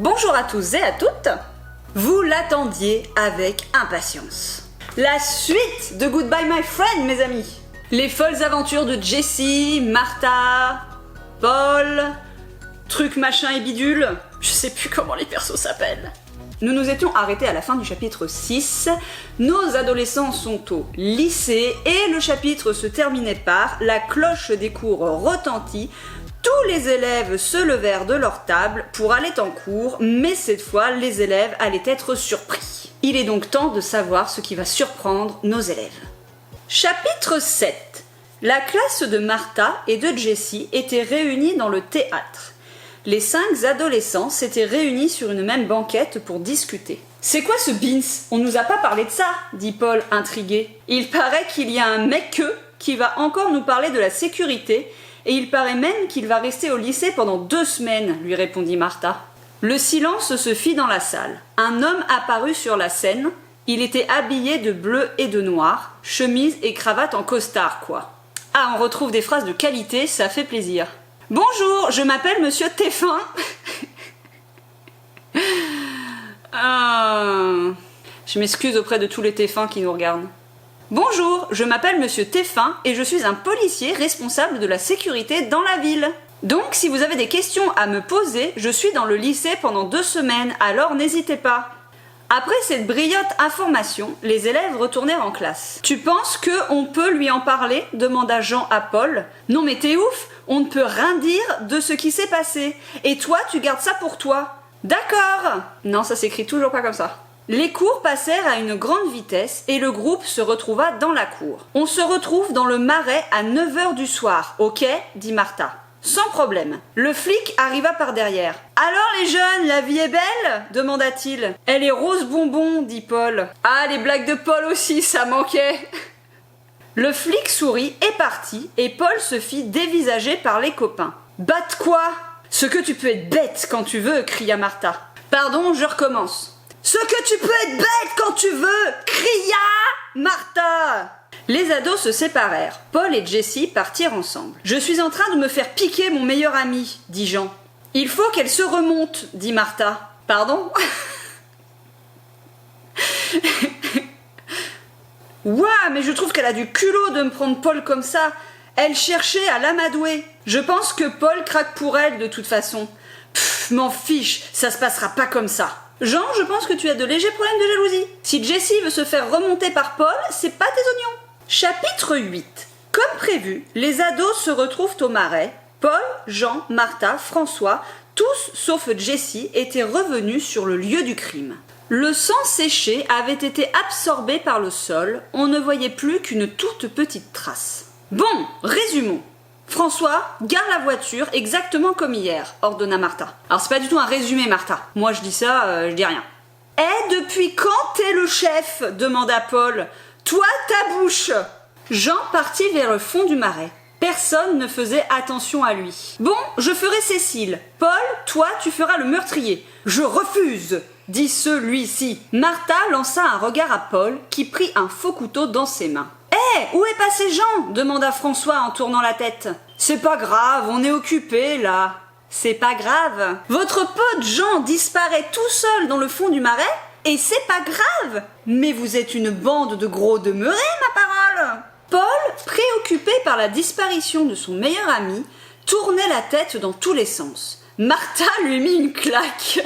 Bonjour à tous et à toutes. Vous l'attendiez avec impatience. La suite de Goodbye My Friend, mes amis. Les folles aventures de Jessie, Martha, Paul, truc machin et bidule. Je sais plus comment les persos s'appellent. Nous nous étions arrêtés à la fin du chapitre 6. Nos adolescents sont au lycée et le chapitre se terminait par « La cloche des cours retentit ». Tous les élèves se levèrent de leur table pour aller en cours, mais cette fois, les élèves allaient être surpris. Il est donc temps de savoir ce qui va surprendre nos élèves. Chapitre 7. La classe de Martha et de Jessie était réunie dans le théâtre. Les 5 adolescents s'étaient réunis sur une même banquette pour discuter. « C'est quoi ce Beans? On nous a pas parlé de ça » dit Paul, intrigué. « Il paraît qu'il y a un mec qui va encore nous parler de la sécurité et il paraît même qu'il va rester au lycée pendant 2 semaines, lui répondit Martha. Le silence se fit dans la salle. Un homme apparut sur la scène. Il était habillé de bleu et de noir, chemise et cravate en costard, quoi. Ah, on retrouve des phrases de qualité, ça fait plaisir. Bonjour, je m'appelle Monsieur Téfin. Je m'excuse auprès de tous les Téfins qui nous regardent. Bonjour, je m'appelle Monsieur Téfin et je suis un policier responsable de la sécurité dans la ville. Donc, si vous avez des questions à me poser, je suis dans le lycée pendant 2 semaines, alors n'hésitez pas. Après cette brillante information, les élèves retournèrent en classe. Tu penses qu'on peut lui en parler? Demanda Jean à Paul. Non mais t'es ouf, on ne peut rien dire de ce qui s'est passé. Et toi, tu gardes ça pour toi. D'accord. Non, ça s'écrit toujours pas comme ça. Les cours passèrent à une grande vitesse et le groupe se retrouva dans la cour. On se retrouve dans le marais à 9h du soir, ok? Dit Martha. Sans problème. Le flic arriva par derrière. Alors les jeunes, la vie est belle? Demanda-t-il. Elle est rose bonbon, dit Paul. Ah, les blagues de Paul aussi, ça manquait. Le flic sourit et partit et Paul se fit dévisager par les copains. Bah de quoi? Ce que tu peux être bête quand tu veux, cria Martha. Pardon, je recommence. Ce que tu peux être bête quand tu veux, cria Martha. Les ados se séparèrent. Paul et Jessie partirent ensemble. Je suis en train de me faire piquer mon meilleur ami, dit Jean. Il faut qu'elle se remonte, dit Martha. Pardon? Ouah, mais je trouve qu'elle a du culot de me prendre Paul comme ça. Elle cherchait à l'amadouer. Je pense que Paul craque pour elle de toute façon. Pfff, m'en fiche, ça se passera pas comme ça. Jean, je pense que tu as de légers problèmes de jalousie. Si Jessie veut se faire remonter par Paul, c'est pas tes oignons. Chapitre 8. Comme prévu, les ados se retrouvent au marais. Paul, Jean, Martha, François, tous sauf Jessie, étaient revenus sur le lieu du crime. Le sang séché avait été absorbé par le sol, on ne voyait plus qu'une toute petite trace. Bon, résumons. François, gare la voiture exactement comme hier, ordonna Martha. Alors c'est pas du tout un résumé, Martha. Moi je dis ça, je dis rien. Eh, depuis quand t'es le chef? Demanda Paul. Toi, ta bouche. Jean partit vers le fond du marais. Personne ne faisait attention à lui. Bon, je ferai Cécile. Paul, toi, tu feras le meurtrier. Je refuse, dit celui-ci. Martha lança un regard à Paul, qui prit un faux couteau dans ses mains. Hé, où est passé Jean? Demanda François en tournant la tête. C'est pas grave, on est occupé là. C'est pas grave. Votre pote Jean disparaît tout seul dans le fond du marais? Et c'est pas grave. Mais vous êtes une bande de gros demeurés, ma parole. Paul, préoccupé par la disparition de son meilleur ami, tournait la tête dans tous les sens. Martha lui mit une claque.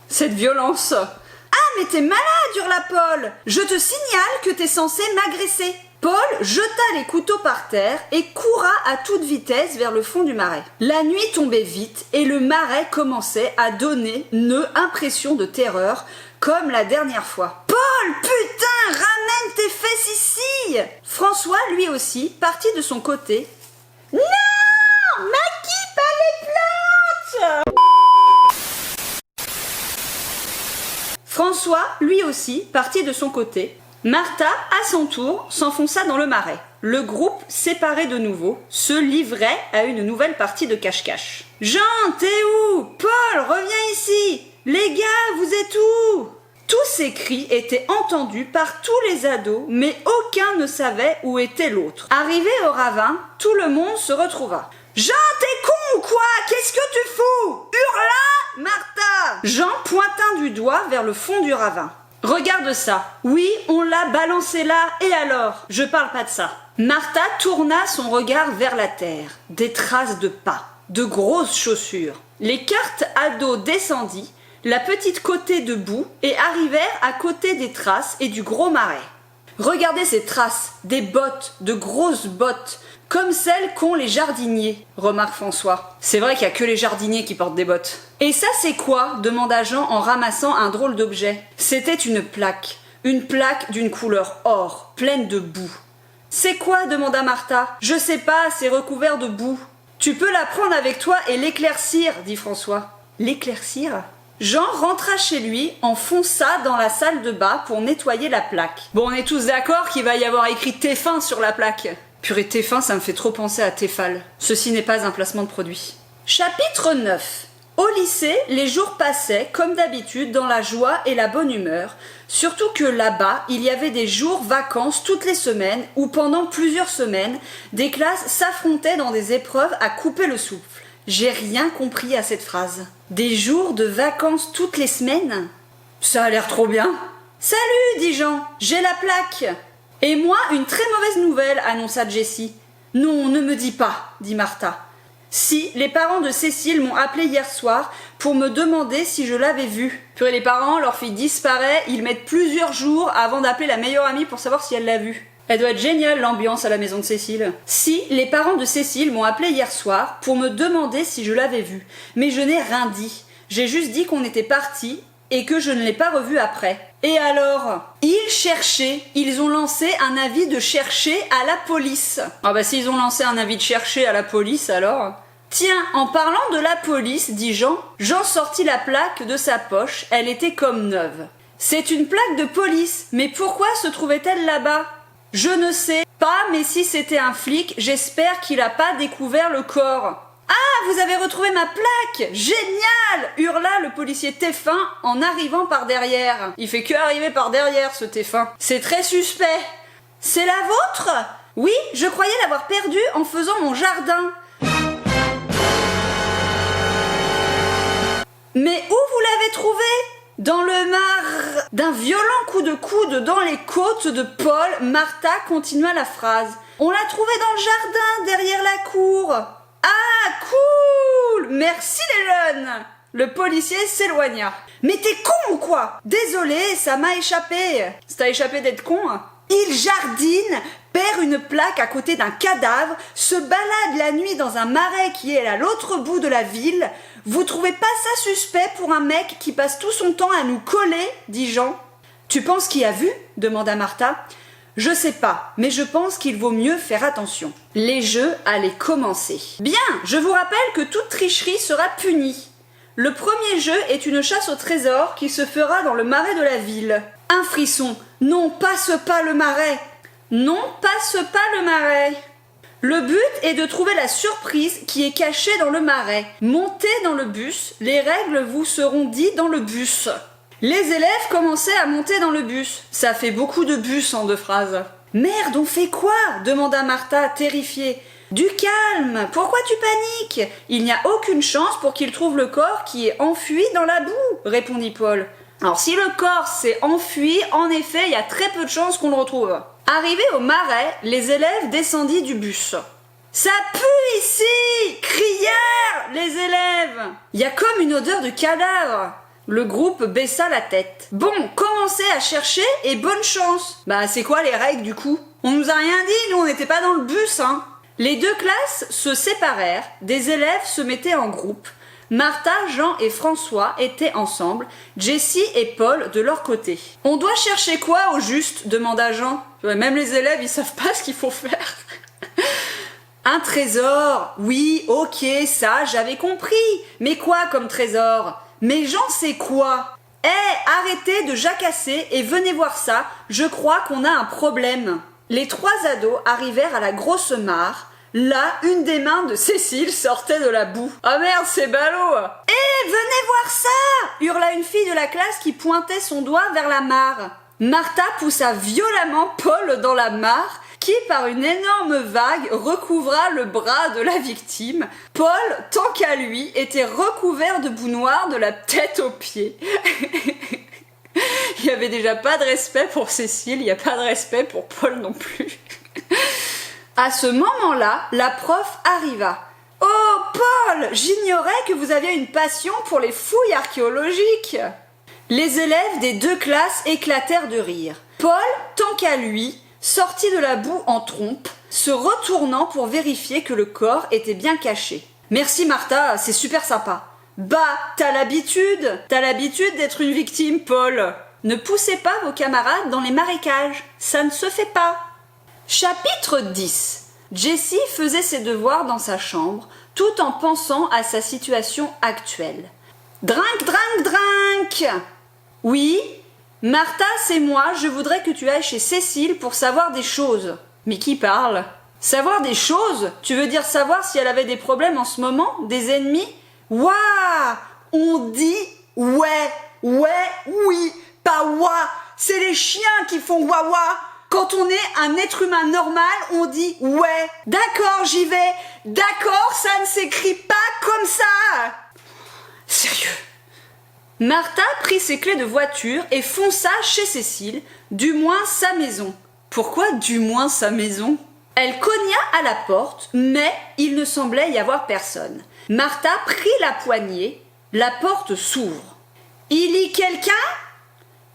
Cette violence. Ah, mais t'es malade, hurla Paul. Je te signale que t'es censé m'agresser. Paul jeta les couteaux par terre et coura à toute vitesse vers le fond du marais. La nuit tombait vite et le marais commençait à donner une impression de terreur comme la dernière fois. Paul, putain, ramène tes fesses ici! François, lui aussi, partit de son côté. Non! Maggie, pas les plantes! François, lui aussi, partit de son côté. Martha, à son tour, s'enfonça dans le marais. Le groupe, séparé de nouveau, se livrait à une nouvelle partie de cache-cache. « Jean, t'es où? Paul, reviens ici! Les gars, vous êtes où ?» Tous ces cris étaient entendus par tous les ados, mais aucun ne savait où était l'autre. Arrivé au ravin, tout le monde se retrouva. « Jean, t'es con ou quoi? Qu'est-ce que tu fous? Jean pointant du doigt vers le fond du ravin. Regarde ça. Oui, on l'a balancé là, et alors? Je parle pas de ça. Martha tourna son regard vers la terre. Des traces de pas, de grosses chaussures. Les cartes à dos descendit, la petite côté debout, et arrivèrent à côté des traces et du gros marais. Regardez ces traces, des bottes, de grosses bottes, comme celles qu'ont les jardiniers, remarque François. C'est vrai qu'il n'y a que les jardiniers qui portent des bottes. Et ça c'est quoi? Demanda Jean en ramassant un drôle d'objet. C'était une plaque d'une couleur or, pleine de boue. C'est quoi? Demanda Martha. Je sais pas, c'est recouvert de boue. Tu peux la prendre avec toi et l'éclaircir, dit François. L'éclaircir? Jean rentra chez lui, enfonça dans la salle de bas pour nettoyer la plaque. Bon, on est tous d'accord qu'il va y avoir écrit Téfin sur la plaque. Purée, Téfin, ça me fait trop penser à Tefal. Ceci n'est pas un placement de produit. Chapitre 9. Au lycée, les jours passaient, comme d'habitude, dans la joie et la bonne humeur, surtout que là-bas, il y avait des jours vacances toutes les semaines, où pendant plusieurs semaines, des classes s'affrontaient dans des épreuves à couper le souffle. J'ai rien compris à cette phrase. Des jours de vacances toutes les semaines? Ça a l'air trop bien. Salut, dit Jean, j'ai la plaque. Et moi, une très mauvaise nouvelle, annonça Jessie. Non, ne me dis pas, dit Martha. Si, les parents de Cécile m'ont appelé hier soir pour me demander si je l'avais vue. Purée, les parents, leur fille disparaît, ils mettent plusieurs jours avant d'appeler la meilleure amie pour savoir si elle l'a vue. Elle doit être géniale, l'ambiance à la maison de Cécile. Si, les parents de Cécile m'ont appelé hier soir pour me demander si je l'avais vue. Mais je n'ai rien dit. J'ai juste dit qu'on était partis et que je ne l'ai pas revue après. Et alors? Ils cherchaient. Ils ont lancé un avis de chercher à la police. Ah bah s'ils ont lancé un avis de chercher à la police alors... Tiens, en parlant de la police, dit Jean, Jean sortit la plaque de sa poche. Elle était comme neuve. C'est une plaque de police. Mais pourquoi se trouvait-elle là-bas? Je ne sais pas, mais si c'était un flic, j'espère qu'il n'a pas découvert le corps. Ah, vous avez retrouvé ma plaque! Génial! Hurla le policier Téfin en arrivant par derrière. Il fait que arriver par derrière, ce Téfin. C'est très suspect. C'est la vôtre? Oui, je croyais l'avoir perdue en faisant mon jardin. Mais où vous l'avez trouvée? Dans le mar... D'un violent coup de coude dans les côtes de Paul, Martha continua la phrase. On l'a trouvée dans le jardin, derrière la cour. Ah, cool! Merci les jeunes! Le policier s'éloigna. Mais t'es con ou quoi? Désolé, ça m'a échappé. Ça t'a échappé d'être con? Il jardine, perd une plaque à côté d'un cadavre, se balade la nuit dans un marais qui est à l'autre bout de la ville. Vous trouvez pas ça suspect pour un mec qui passe tout son temps à nous coller? Dit Jean. Tu penses qu'il a vu? Demanda Martha. Je sais pas, mais je pense qu'il vaut mieux faire attention. Les jeux allaient commencer. Bien, je vous rappelle que toute tricherie sera punie. Le premier jeu est une chasse au trésor qui se fera dans le marais de la ville. Un frisson. Non, passe pas le marais. Non, passe pas le marais. Le but est de trouver la surprise qui est cachée dans le marais. Montez dans le bus, les règles vous seront dites dans le bus. Les élèves commençaient à monter dans le bus. Ça fait beaucoup de bus en 2 phrases. Merde, on fait quoi? Demanda Martha, terrifiée. Du calme, pourquoi tu paniques? Il n'y a aucune chance pour qu'ils trouvent le corps qui est enfui dans la boue, répondit Paul. Alors si le corps s'est enfui, en effet, il y a très peu de chances qu'on le retrouve. Arrivés au marais, les élèves descendirent du bus. Ça pue ici! Crièrent les élèves! Il y a comme une odeur de cadavre. Le groupe baissa la tête. Bon, commencez à chercher et bonne chance. Bah c'est quoi les règles du coup? On nous a rien dit, nous on n'était pas dans le bus, hein. Les 2 classes se séparèrent, des élèves se mettaient en groupe. Martha, Jean et François étaient ensemble, Jessie et Paul de leur côté. On doit chercher quoi au juste? Demanda Jean. Même les élèves, ils savent pas ce qu'il faut faire. Un trésor. Oui, ok, ça, j'avais compris. Mais quoi comme trésor? Mais Jean, c'est quoi? Arrêtez de jacasser et venez voir ça. Je crois qu'on a un problème. Les 3 ados arrivèrent à la grosse mare. Là, une des mains de Cécile sortait de la boue. Ah merde, c'est ballot! Venez voir ça! Hurla une fille de la classe qui pointait son doigt vers la mare. Martha poussa violemment Paul dans la mare, qui, par une énorme vague, recouvra le bras de la victime. Paul, tant qu'à lui, était recouvert de boue noire de la tête aux pieds. Il n'y avait déjà pas de respect pour Cécile, il n'y a pas de respect pour Paul non plus. À ce moment-là, la prof arriva. « Oh, Paul, j'ignorais que vous aviez une passion pour les fouilles archéologiques !» Les élèves des deux classes éclatèrent de rire. Paul, tant qu'à lui, sortit de la boue en trompe, se retournant pour vérifier que le corps était bien caché. « Merci Martha, c'est super sympa. » « Bah, t'as l'habitude d'être une victime, Paul. Ne poussez pas vos camarades dans les marécages, ça ne se fait pas. » Chapitre 10. Jessie faisait ses devoirs dans sa chambre, tout en pensant à sa situation actuelle. Drink, drink, drink. Oui, Martha, c'est moi, je voudrais que tu ailles chez Cécile pour savoir des choses. Mais qui parle? Savoir des choses? Tu veux dire savoir si elle avait des problèmes en ce moment? Des ennemis? Ouah! On dit ouais, oui, pas ouah. C'est les chiens qui font ouah ouah. Quand on est un être humain normal, on dit ouais. D'accord, j'y vais. D'accord, ça ne s'écrit pas comme ça. Sérieux. Martha prit ses clés de voiture et fonça chez Cécile, du moins sa maison. Pourquoi du moins sa maison? Elle cogna à la porte, mais il ne semblait y avoir personne. Martha prit la poignée, la porte s'ouvre. Il y quelqu'un?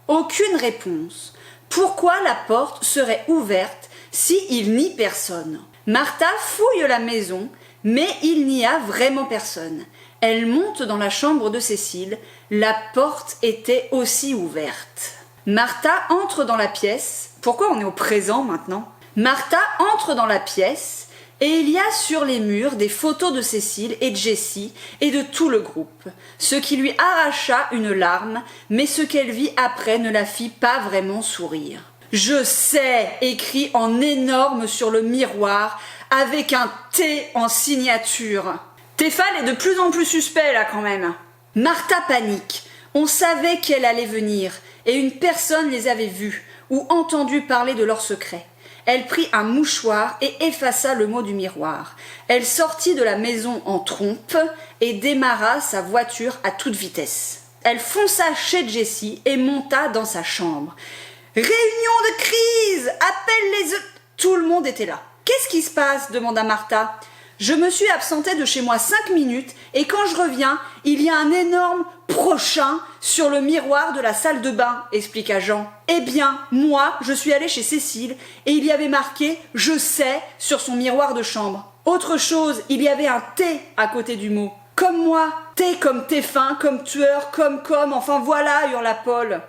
Aucune réponse. Pourquoi la porte serait ouverte si il n'y personne? Martha fouille la maison, mais il n'y a vraiment personne. Elle monte dans la chambre de Cécile, la porte était aussi ouverte. Martha entre dans la pièce. Pourquoi on est au présent maintenant? Martha entre dans la pièce et il y a sur les murs des photos de Cécile et de Jessie et de tout le groupe, ce qui lui arracha une larme, mais ce qu'elle vit après ne la fit pas vraiment sourire. « Je sais » écrit en énorme sur le miroir avec un T en signature. Théphane est de plus en plus suspect là quand même. Martha panique. On savait qu'elle allait venir et une personne les avait vus ou entendu parler de leur secret. Elle prit un mouchoir et effaça le mot du miroir. Elle sortit de la maison en trompe et démarra sa voiture à toute vitesse. Elle fonça chez Jessie et monta dans sa chambre. « Réunion de crise! Appelle les... » Tout le monde était là. « Qu'est-ce qui se passe ?» demanda Martha. « Je me suis absentée de chez moi 5 minutes et quand je reviens, il y a un énorme prochain sur le miroir de la salle de bain, expliqua Jean. Eh bien, moi, je suis allée chez Cécile et il y avait marqué « Je sais » sur son miroir de chambre. Autre chose, il y avait un T à côté du mot. Comme moi, T comme Téfin, comme tueur, comme, enfin voilà, hurla Paul.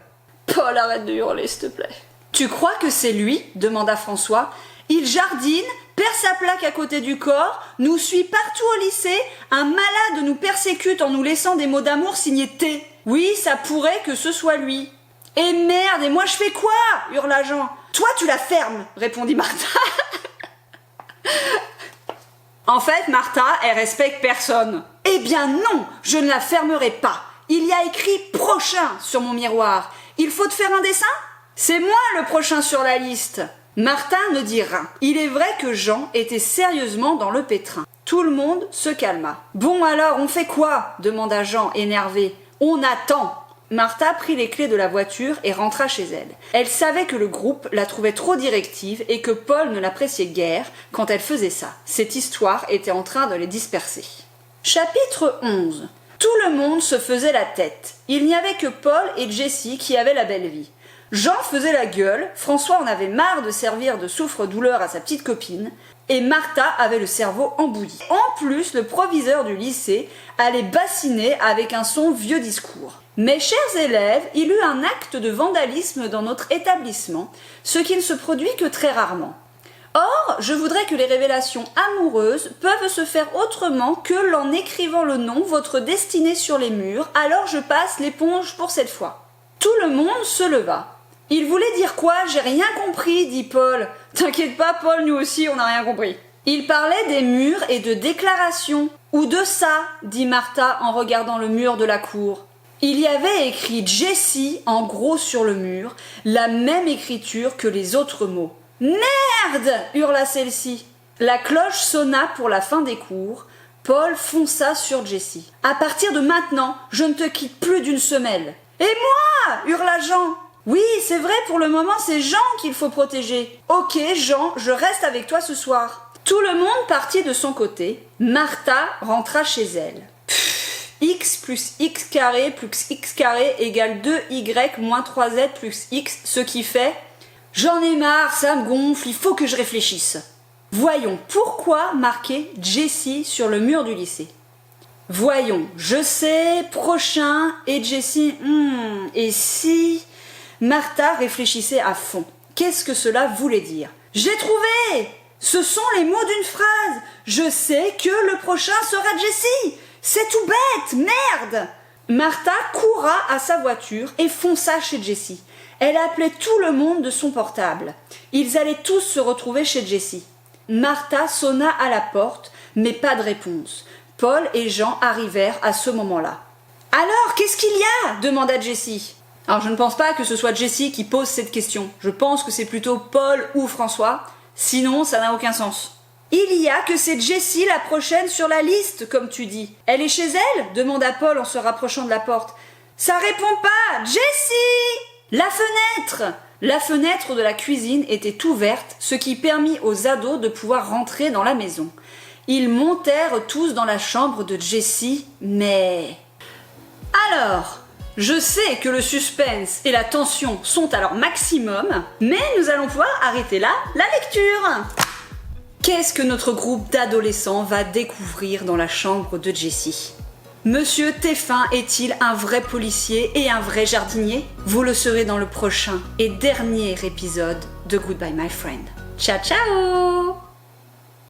Paul, arrête de hurler, s'il te plaît. Tu crois que c'est lui? Demanda François. Il jardine, perd sa plaque à côté du corps, nous suit partout au lycée, un malade nous persécute en nous laissant des mots d'amour signés T. Oui, ça pourrait que ce soit lui. Et merde, et moi je fais quoi? Hurla Jean. Toi tu la fermes, répondit Martha. En fait, Martha, elle respecte personne. Eh bien non, je ne la fermerai pas. Il y a écrit prochain sur mon miroir. Il faut te faire un dessin? C'est moi le prochain sur la liste. Martha ne dit rien. Il est vrai que Jean était sérieusement dans le pétrin. Tout le monde se calma. « Bon alors, on fait quoi ?» demanda Jean, énervé. « On attend !» Martha prit les clés de la voiture et rentra chez elle. Elle savait que le groupe la trouvait trop directive et que Paul ne l'appréciait guère quand elle faisait ça. Cette histoire était en train de les disperser. Chapitre 11. Tout le monde se faisait la tête. Il n'y avait que Paul et Jessie qui avaient la belle vie. Jean faisait la gueule, François en avait marre de servir de souffre-douleur à sa petite copine, et Martha avait le cerveau embouilli. En plus, le proviseur du lycée allait bassiner avec un son vieux discours. Mes chers élèves, il eut un acte de vandalisme dans notre établissement, ce qui ne se produit que très rarement. Or, je voudrais que les révélations amoureuses peuvent se faire autrement que l'en écrivant le nom votre destinée sur les murs, alors je passe l'éponge pour cette fois. Tout le monde se leva. Il voulait dire quoi? J'ai rien compris, dit Paul. T'inquiète pas, Paul, nous aussi, on n'a rien compris. Il parlait des murs et de déclarations. Ou de ça, dit Martha en regardant le mur de la cour. Il y avait écrit Jessie en gros sur le mur, la même écriture que les autres mots. Merde, hurla celle-ci. La cloche sonna pour la fin des cours. Paul fonça sur Jessie. À partir de maintenant, je ne te quitte plus d'une semelle. Et moi, hurla Jean. Oui, c'est vrai, pour le moment, c'est Jean qu'il faut protéger. Ok, Jean, je reste avec toi ce soir. Tout le monde partit de son côté. Martha rentra chez elle. X plus x carré plus x carré égale 2y moins 3z plus x, ce qui fait... J'en ai marre, ça me gonfle, il faut que je réfléchisse. Voyons, pourquoi marquer Jessie sur le mur du lycée? Voyons, je sais, prochain, et Jessie, et si... Martha réfléchissait à fond. Qu'est-ce que cela voulait dire? J'ai trouvé! Ce sont les mots d'une phrase. Je sais que le prochain sera Jessie. C'est tout bête, merde! Martha coura à sa voiture et fonça chez Jessie. Elle appelait tout le monde de son portable. Ils allaient tous se retrouver chez Jessie. Martha sonna à la porte, mais pas de réponse. Paul et Jean arrivèrent à ce moment-là. « Alors, qu'est-ce qu'il y a ?» demanda Jessie. Alors, je ne pense pas que ce soit Jessie qui pose cette question. Je pense que c'est plutôt Paul ou François. Sinon, ça n'a aucun sens. « Il y a que c'est Jessie la prochaine sur la liste, comme tu dis. Elle est chez elle ?» demanda Paul en se rapprochant de la porte. « Ça répond pas. Jessie !» La fenêtre! La fenêtre de la cuisine était ouverte, ce qui permit aux ados de pouvoir rentrer dans la maison. Ils montèrent tous dans la chambre de Jessie, mais... Alors, je sais que le suspense et la tension sont à leur maximum, mais nous allons pouvoir arrêter là la lecture. Qu'est-ce que notre groupe d'adolescents va découvrir dans la chambre de Jessie? Monsieur Téfin est-il un vrai policier et un vrai jardinier? Vous le saurez dans le prochain et dernier épisode de Goodbye My Friend. Ciao ciao!